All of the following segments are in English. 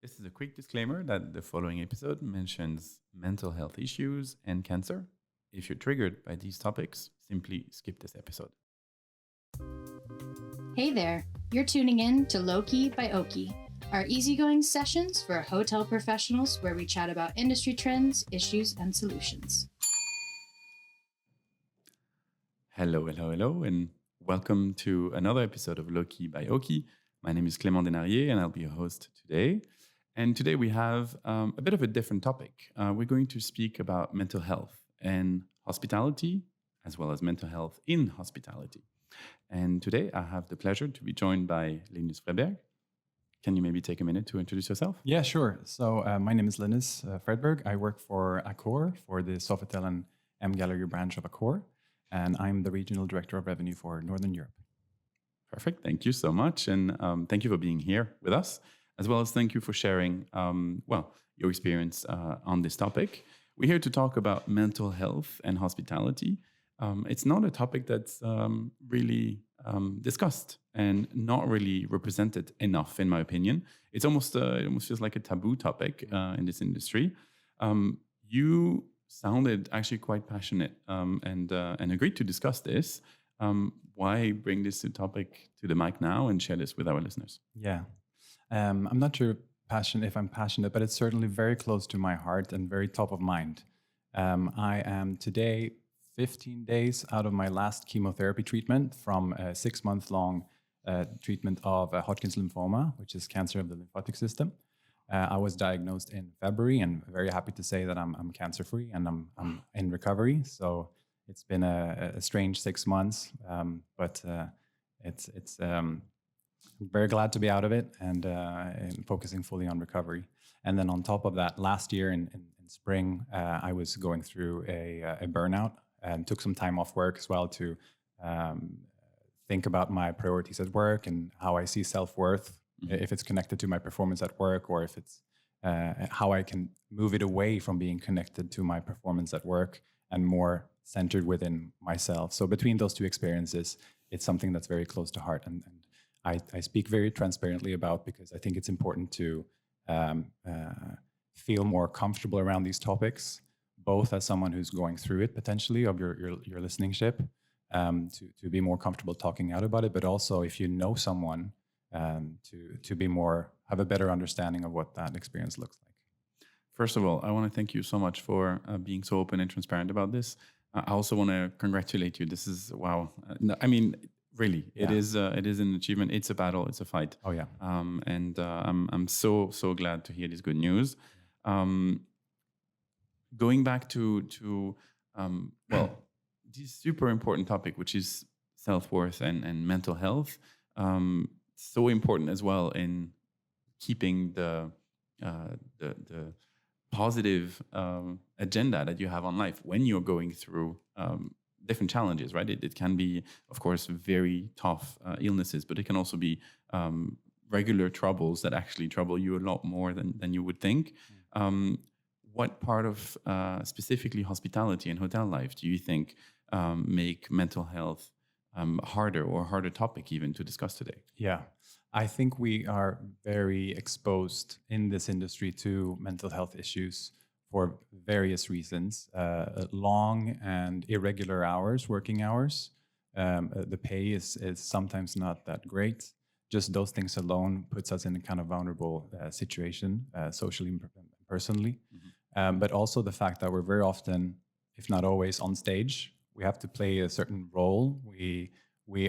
This is a quick disclaimer that the following episode mentions mental health issues and cancer. If you're triggered by these topics, simply skip this episode. Hey there, you're tuning in to LowKey by Oaky, our easygoing sessions for hotel professionals where we chat about industry trends, issues, and solutions. Hello, and welcome to another episode of LowKey by Oaky. My name is Clément Dénarié, and I'll be your host today. And today we have a bit of a different topic. We're going to speak about mental health and hospitality, as well as mental health in hospitality. And today I have the pleasure to be joined by Linus Fredberg. Can you maybe take a minute to introduce yourself? Yeah, sure. So my name is Linus Fredberg. I work for Accor, for the Sofitel and M Gallery branch of Accor, and I'm the Regional Director of Revenue for Northern Europe. Perfect. Thank you so much. And thank you for being here with us, as well as thank you for sharing, your experience on this topic. We're here to talk about mental health and hospitality. It's not a topic that's really discussed and not really represented enough, in my opinion. It almost feels like a taboo topic in this industry. You sounded actually quite passionate and agreed to discuss this. Why bring this topic to the mic now and share this with our listeners? Yeah. I'm not sure if I'm passionate, but it's certainly very close to my heart and very top of mind. I am today 15 days out of my last chemotherapy treatment from a 6-month-long treatment of Hodgkin's lymphoma, which is cancer of the lymphatic system. I was diagnosed in February, and very happy to say that I'm cancer-free and I'm in recovery. So it's been a strange 6 months, but it's I'm very glad to be out of it and focusing fully on recovery. And then on top of that, last year in spring, I was going through a burnout and took some time off work as well to think about my priorities at work and how I see self-worth, if it's connected to my performance at work or if it's how I can move it away from being connected to my performance at work and more centered within myself. So between those two experiences, it's something that's very close to heart and I speak very transparently about because I think it's important to feel more comfortable around these topics, both as someone who's going through it potentially of your listenership, to be more comfortable talking out about it, but also if you know someone, to be more, have a better understanding of what that experience looks like. First of all, I want to thank you so much for being so open and transparent about this. I also want to congratulate you. This is, wow. Really, yeah. It is an achievement. It's a battle. It's a fight. Oh yeah. I'm so glad to hear this good news. Going back to this super important topic, which is self-worth and mental health. So important as well in keeping the positive agenda that you have on life when you're going through different challenges, right? It can be, of course, very tough illnesses, but it can also be regular troubles that actually trouble you a lot more than you would think. What part of specifically hospitality and hotel life do you think make mental health harder topic even to discuss today? Yeah, I think we are very exposed in this industry to mental health issues for various reasons, long and irregular hours, working hours. The pay is sometimes not that great. Just those things alone puts us in a kind of vulnerable situation, socially and personally. Mm-hmm. But also the fact that we're very often, if not always, on stage. We have to play a certain role. We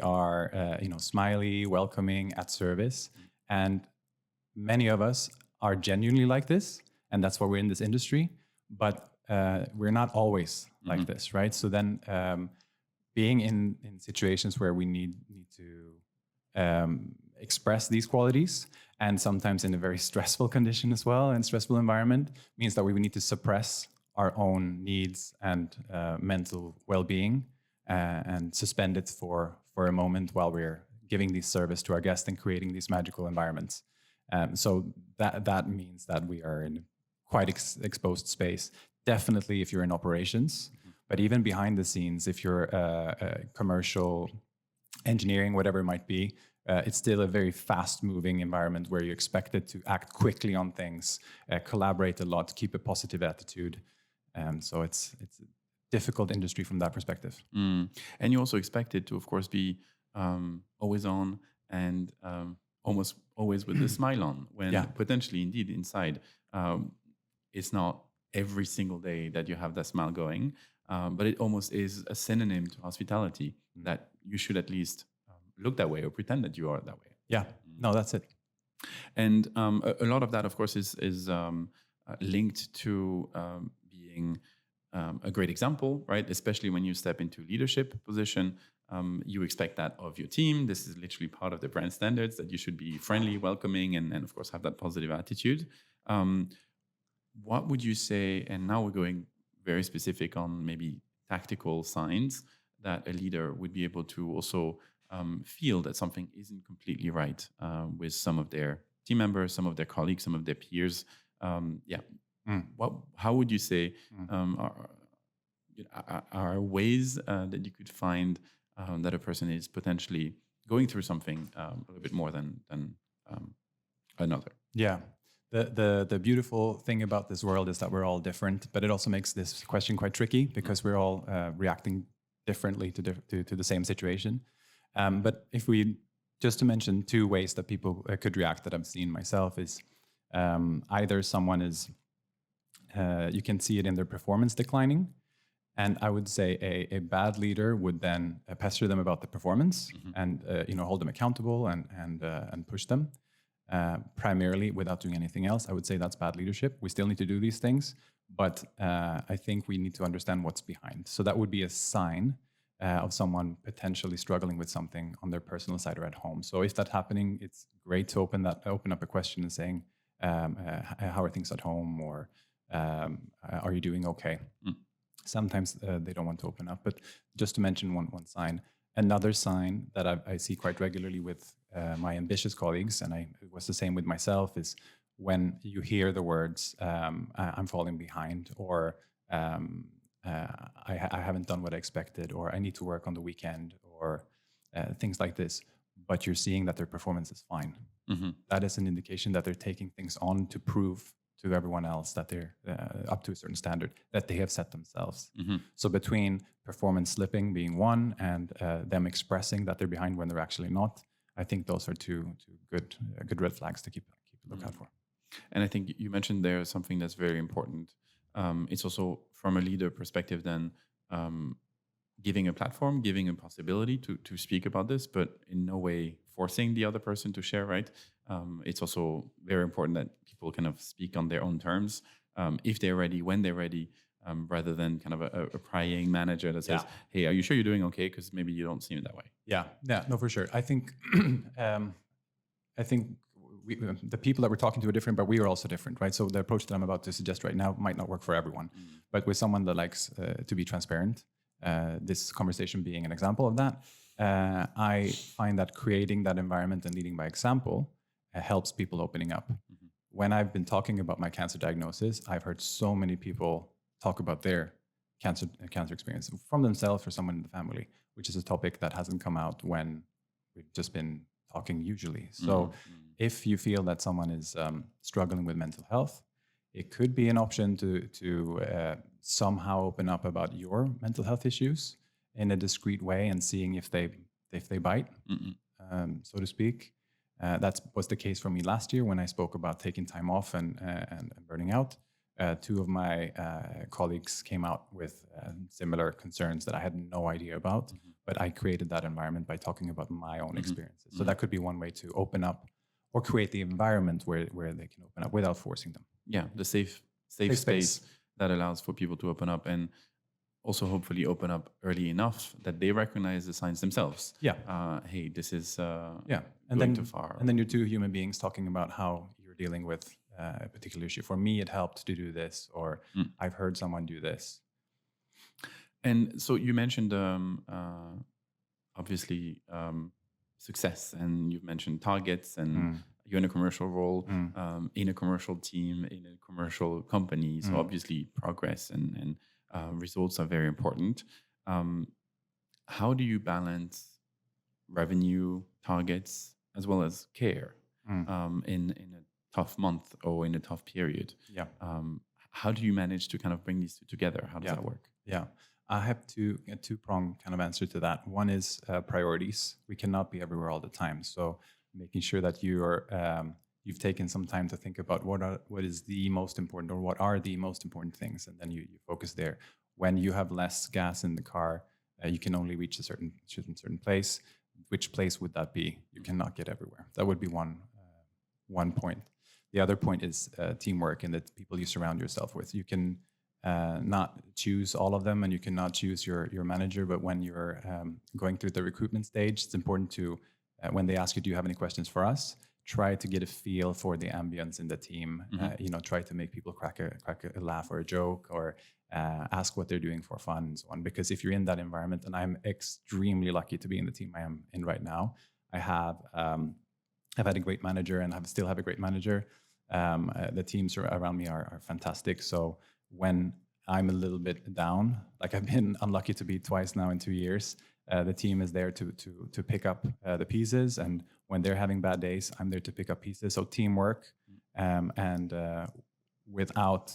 are, smiley, welcoming, at service. Mm-hmm. And many of us are genuinely like this. And that's why we're in this industry, but we're not always like this, right? So then being in situations where we need to express these qualities, and sometimes in a very stressful condition as well, and stressful environment, means that we need to suppress our own needs and mental well-being and suspend it for a moment while we're giving this service to our guests and creating these magical environments. So that means that we are in quite exposed space. Definitely if you're in operations, but even behind the scenes, if you're commercial engineering, whatever it might be, It's still a very fast-moving environment where you're expected to act quickly on things, collaborate a lot, keep a positive attitude. So it's a difficult industry from that perspective. And you also expect it to, of course, be always on and almost always with a smile on, when potentially, indeed, inside, it's not every single day that you have that smile going, but it almost is a synonym to hospitality, that you should at least look that way or pretend that you are that way. Yeah, no, that's it. And a lot of that, of course, is linked to being a great example, right? Especially when you step into leadership position, you expect that of your team. This is literally part of the brand standards, that you should be friendly, welcoming, and of course have that positive attitude. What would you say, and now we're going very specific on maybe tactical signs that a leader would be able to also feel that something isn't completely right with some of their team members, some of their colleagues, some of their peers. How would you say are ways that you could find that a person is potentially going through something a little bit more than another? Yeah. The beautiful thing about this world is that we're all different, but it also makes this question quite tricky, because we're all reacting differently to the same situation. But if we, just to mention two ways that people could react that I've seen myself, is either someone is, you can see it in their performance declining. And I would say a bad leader would then pester them about the performance and hold them accountable and push them. Primarily without doing anything else. I would say that's bad leadership. We still need to do these things, but I think we need to understand what's behind. So that would be a sign of someone potentially struggling with something on their personal side or at home. So if that's happening, it's great to open up a question and saying, how are things at home, or are you doing okay? Sometimes they don't want to open up, but just to mention one sign. Another sign that I see quite regularly with my ambitious colleagues, and it was the same with myself, is when you hear the words, I'm falling behind, or I haven't done what I expected, or I need to work on the weekend, or things like this, but you're seeing that their performance is fine. That is an indication that they're taking things on to prove to everyone else that they're up to a certain standard that they have set themselves. So between performance slipping being one, and them expressing that they're behind when they're actually not, I think those are two good red flags to keep a look out for. And I think you mentioned there something that's very important. It's also from a leader perspective then giving a platform, giving a possibility to speak about this, but in no way forcing the other person to share, right? It's also very important that people kind of speak on their own terms, if they're ready, when they're ready, rather than kind of a prying manager that says, hey, are you sure you're doing okay? Because maybe you don't seem that way. Yeah, no, for sure. I think the people that we're talking to are different, but we are also different, right? So the approach that I'm about to suggest right now might not work for everyone. But with someone that likes to be transparent, this conversation being an example of that, I find that creating that environment and leading by example helps people opening up. When I've been talking about my cancer diagnosis, I've heard so many people talk about their cancer experience from themselves or someone in the family, which is a topic that hasn't come out when we've just been talking usually. So if you feel that someone is struggling with mental health, it could be an option to somehow open up about your mental health issues in a discreet way and seeing if they bite, so to speak. That was the case for me last year when I spoke about taking time off and burning out. Two of my colleagues came out with similar concerns that I had no idea about, but I created that environment by talking about my own experiences. So that could be one way to open up or create the environment where they can open up without forcing them. Yeah, the safe space that allows for people to open up, and also hopefully open up early enough that they recognize the signs themselves. Yeah. Hey, this is and going too far. And then you're two human beings talking about how you're dealing with a particular issue. For me, it helped to do this, or I've heard someone do this. And so you mentioned, obviously, success, and you've mentioned targets, and you're in a commercial role, in a commercial team, in a commercial company. So obviously progress and results are very important. How do you balance revenue targets as well as care in a tough month or in a tough period. Yeah. How do you manage to kind of bring these two together? How does that work? Yeah. I have a two-pronged kind of answer to that. One is priorities. We cannot be everywhere all the time. So making sure that you've taken some time to think about what is the most important, or what are the most important things, and then you focus there. When you have less gas in the car, you can only reach a certain place. Which place would that be? You cannot get everywhere. That would be one point. The other point is teamwork and the people you surround yourself with. You can not choose all of them, and you cannot choose your manager. But when you're going through the recruitment stage, it's important to, when they ask you, do you have any questions for us? Try to get a feel for the ambience in the team. Try to make people crack a laugh or a joke, or ask what they're doing for fun and so on. Because if you're in that environment, and I'm extremely lucky to be in the team I am in right now, I've had a great manager, and still have a great manager. The teams around me are fantastic. So when I'm a little bit down, like I've been unlucky to be twice now in 2 years, the team is there to pick up the pieces. And when they're having bad days, I'm there to pick up pieces. So teamwork, and without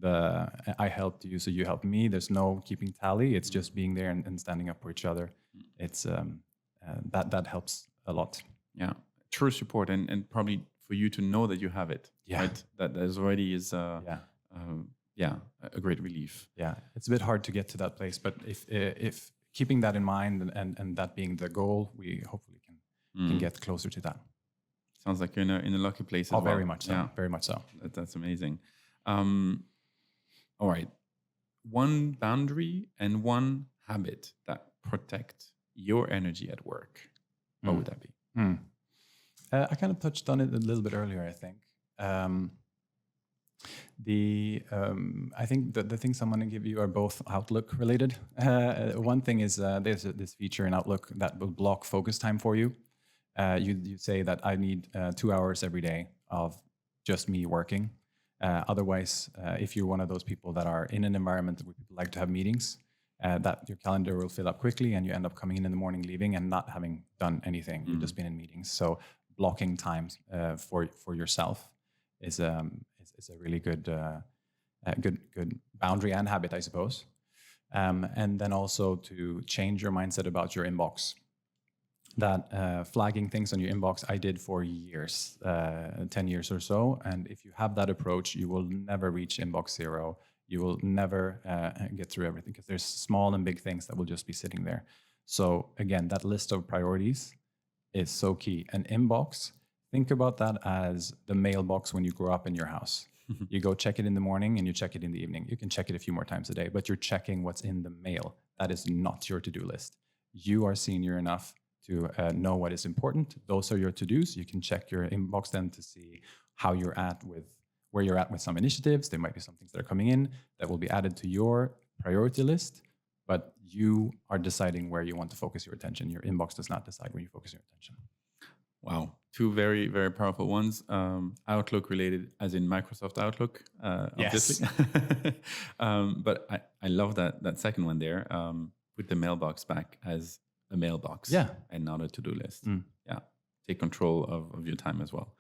I helped you, so you helped me. There's no keeping tally. It's just being there and standing up for each other. It's that helps a lot. Yeah, true support, and probably for you to know that you have it. Yeah. Right? That already is a great relief. Yeah, it's a bit hard to get to that place, but if keeping that in mind and that being the goal, we hopefully can get closer to that. Sounds like you're in a lucky place as well. Very much so. Yeah. Very much so. That's amazing. All right. One boundary and one habit that protect your energy at work. What would that be? I kind of touched on it a little bit earlier, I think. I think the things I'm going to give you are both Outlook related. One thing is there's this feature in Outlook that will block focus time for you. You say that I need 2 hours every day of just me working. Otherwise, if you're one of those people that are in an environment where people like to have meetings, that your calendar will fill up quickly, and you end up coming in the morning, leaving, and not having done anything. You've just been in meetings. So blocking times for yourself is a really good boundary and habit, I suppose. And then also to change your mindset about your inbox. That flagging things on your inbox, I did for years, 10 years or so. And if you have that approach, you will never reach inbox zero. You will never get through everything, because there's small and big things that will just be sitting there. So again, that list of priorities is so key. An inbox, think about that as the mailbox when you grow up in your house. You go check it in the morning and you check it in the evening. You can check it a few more times a day, but you're checking what's in the mail. That is not your to-do list. You are senior enough to know what is important. Those are your to-dos. You can check your inbox then to see how you're at where you're at with some initiatives. There might be some things that are coming in that will be added to your priority list, but you are deciding where you want to focus your attention. Your inbox does not decide where you focus your attention. Wow. Two very, very powerful ones. Outlook related, as in Microsoft Outlook, obviously. Yes. But I love that second one there. Put the mailbox back as a mailbox, and not a to-do list. Yeah. Take control of your time as well.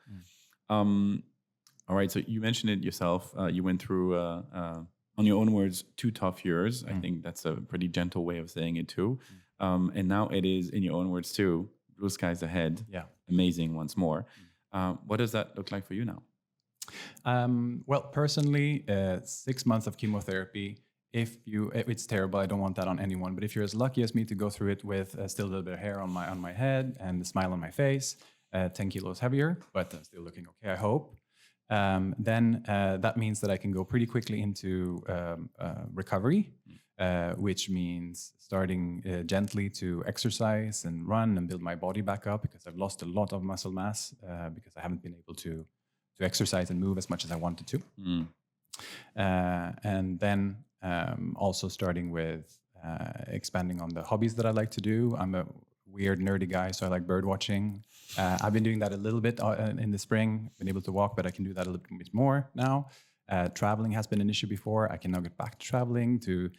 All right. So you mentioned it yourself. You went through, on your own words, 2 tough years. I think that's a pretty gentle way of saying it too. And now it is, in your own words too, blue skies ahead. Yeah. Amazing once more. What does that look like for you now? Well, personally, 6 months of chemotherapy. It's terrible. I don't want that on anyone. But if you're as lucky as me to go through it with still a little bit of hair on my head and a smile on my face, 10 kilos heavier, but still looking okay, I hope. Then that means that I can go pretty quickly into recovery, which means starting gently to exercise and run and build my body back up, because I've lost a lot of muscle mass because I haven't been able to exercise and move as much as I wanted to. And then also starting with expanding on the hobbies that I like to do. I'm a weird, nerdy guy, so I like bird watching. I've been doing that a little bit in the spring, been able to walk, but I can do that a little bit more now. Traveling has been an issue before. I can now get back to traveling, to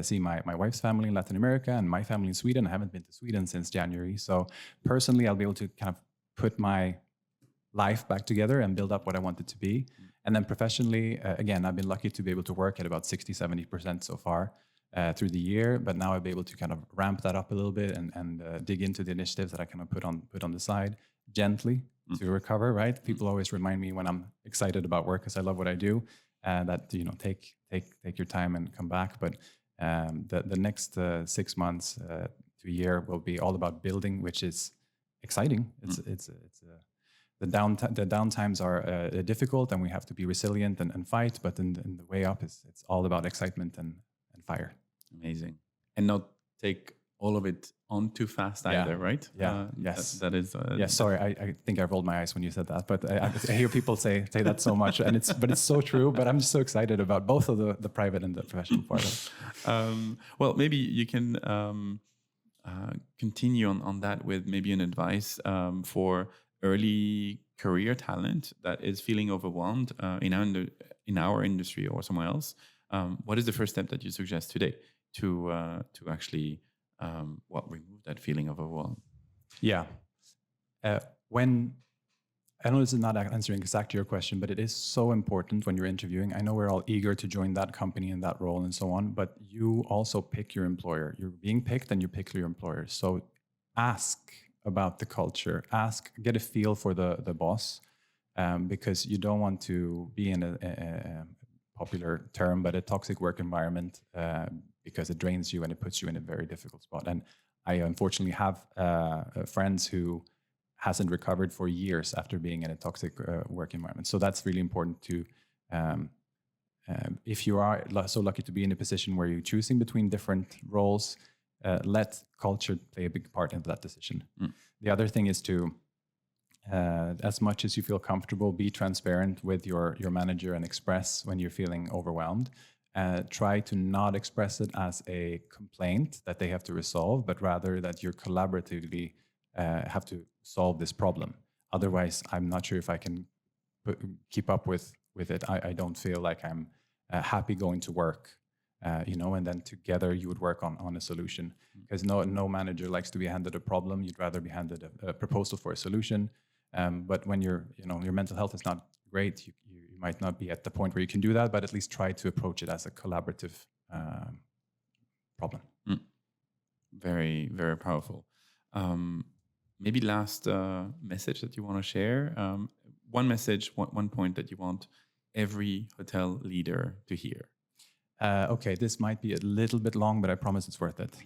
see my wife's family in Latin America and my family in Sweden. I haven't been to Sweden since January. So personally, I'll be able to kind of put my life back together and build up what I want it to be. And then professionally, again, I've been lucky to be able to work at about 60-70% so far through the year. But now I'll be able to kind of ramp that up a little bit and dig into the initiatives that I kind of put on the side gently to recover. Right? People always remind me when I'm excited about work because I love what I do. That take your time and come back. But the next 6 months to a year will be all about building, which is exciting. The downtimes are difficult, and we have to be resilient and fight. But in the way up, it's all about excitement and fire. Amazing, and not take all of it on too fast either, right? Yeah. Yes. That is. Yes. Sorry, I think I rolled my eyes when you said that, but I hear people say that so much, and it's so true. But I'm just so excited about both of the private and the professional part of it. Well, maybe you can continue on that with maybe an advice for early career talent that is feeling overwhelmed in our industry or somewhere else. What is the first step that you suggest today to actually remove that feeling of overwhelm? Yeah. When I know this is not answering exactly your question, but it is so important when you're interviewing. I know we're all eager to join that company in that role and so on, but you also pick your employer. You're being picked and you pick your employer. So ask about the culture. Get a feel for the boss, because you don't want to be in a popular term, but a toxic work environment, because it drains you and it puts you in a very difficult spot. And I unfortunately have friends who hasn't recovered for years after being in a toxic work environment. So that's really important to, if you are so lucky to be in a position where you're choosing between different roles, let culture play a big part in that decision. The other thing is to, as much as you feel comfortable, be transparent with your manager and express when you're feeling overwhelmed. Try to not express it as a complaint that they have to resolve, but rather that you're collaboratively have to solve this problem. Otherwise, I'm not sure if I can keep up with it. I don't feel like I'm happy going to work, and then together you would work on a solution. Because no manager likes to be handed a problem. You'd rather be handed a proposal for a solution. But when your mental health is not great, you might not be at the point where you can do that, but at least try to approach it as a collaborative problem. Very, very powerful. Maybe last message that you want to share. One message, one point that you want every hotel leader to hear. Okay, this might be a little bit long, but I promise it's worth it.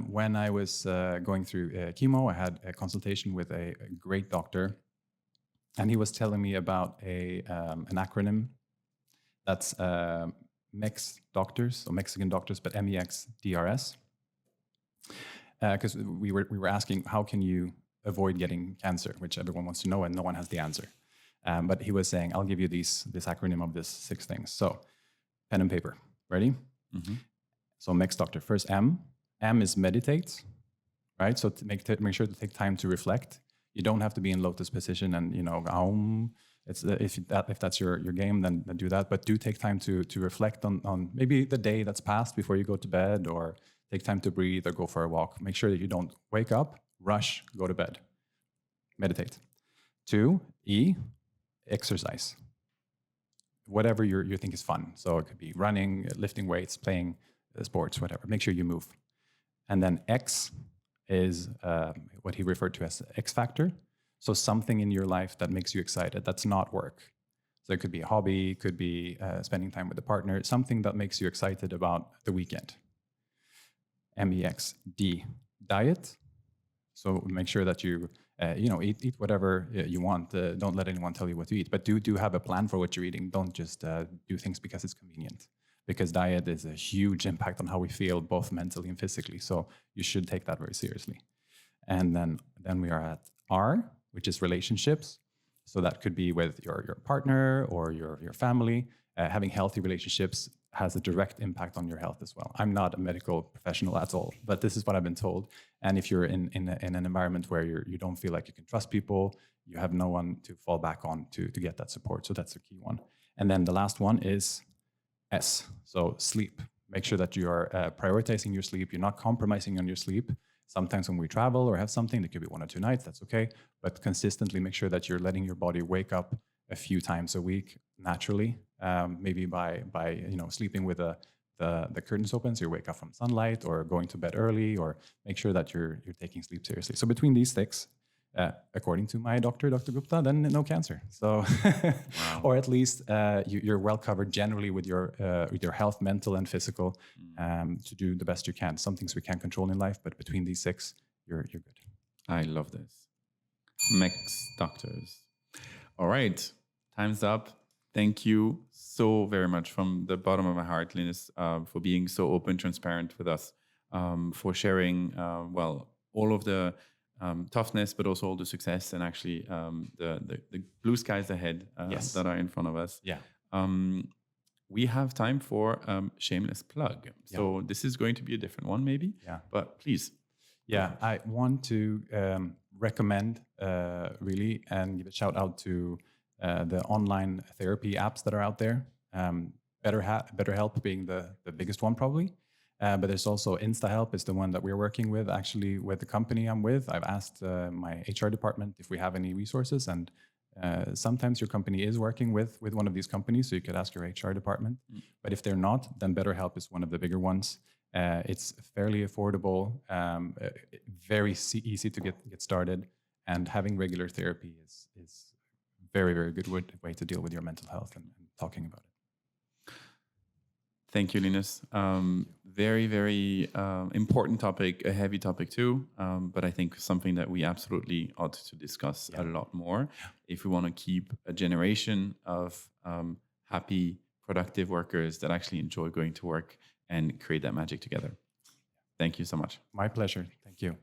When I was going through chemo, I had a consultation with a great doctor, and he was telling me about an acronym that's MEX doctors, so Mexican doctors, but MEXDRS. Because we were asking, how can you avoid getting cancer, which everyone wants to know, and no one has the answer. But he was saying, I'll give you this acronym of this 6 things. So pen and paper, ready? Mm-hmm. So MEX doctor, first M is meditate, right? So to make sure to take time to reflect. You don't have to be in lotus position and if that's your game, then do that. But do take time to reflect on maybe the day that's passed before you go to bed, or take time to breathe or go for a walk. Make sure that you don't wake up, rush, go to bed. Meditate. 2, E, exercise. Whatever you think is fun. So it could be running, lifting weights, playing sports, whatever. Make sure you move. And then X is what he referred to as X factor. So something in your life that makes you excited. That's not work. So it could be a hobby, it could be spending time with a partner, something that makes you excited about the weekend. MEX. D, diet. So make sure that you eat whatever you want. Don't let anyone tell you what to eat, but do have a plan for what you're eating. Don't just do things because it's convenient. Because diet is a huge impact on how we feel, both mentally and physically. So you should take that very seriously. And then we are at R, which is relationships. So that could be with your partner or your family. Having healthy relationships has a direct impact on your health as well. I'm not a medical professional at all, but this is what I've been told. And if you're in an environment where you don't feel like you can trust people, you have no one to fall back on to get that support. So that's a key one. And then the last one is S, so sleep. Make sure that you are prioritizing your sleep. You're not compromising on your sleep. Sometimes when we travel or have something, that could be 1 or 2 nights, that's okay. But consistently make sure that you're letting your body wake up a few times a week naturally, maybe by sleeping with the curtains open, so you wake up from sunlight, or going to bed early, or make sure that you're taking sleep seriously. So between these 6, according to my doctor, Dr. Gupta, then no cancer. So, Wow. or at least you're well covered generally with your health, mental and physical, to do the best you can. Some things we can't control in life, but between these 6, you're good. I love this. Mex doctors. All right, time's up. Thank you so very much from the bottom of my heart, Linus, for being so open, transparent with us, for sharing, all of the toughness, but also all the success, and actually the blue skies ahead Yes. that are in front of us. Yeah. We have time for shameless plug. So this is going to be a different one, maybe. Yeah. But please. Yeah, I want to recommend really and give a shout out to the online therapy apps that are out there. BetterHelp being the biggest one probably. But there's also InstaHelp is the one that we're working with, actually, with the company I'm with. I've asked my HR department if we have any resources, and sometimes your company is working with one of these companies, so you could ask your HR department. But if they're not, then BetterHelp is one of the bigger ones. It's fairly affordable, very easy to get started, and having regular therapy is very, very good way to deal with your mental health and talking about it. Thank you, Linus. Very, very important topic, a heavy topic too, but I think something that we absolutely ought to discuss a lot more if we want to keep a generation of happy, productive workers that actually enjoy going to work and create that magic together. Thank you so much. My pleasure. Thank you.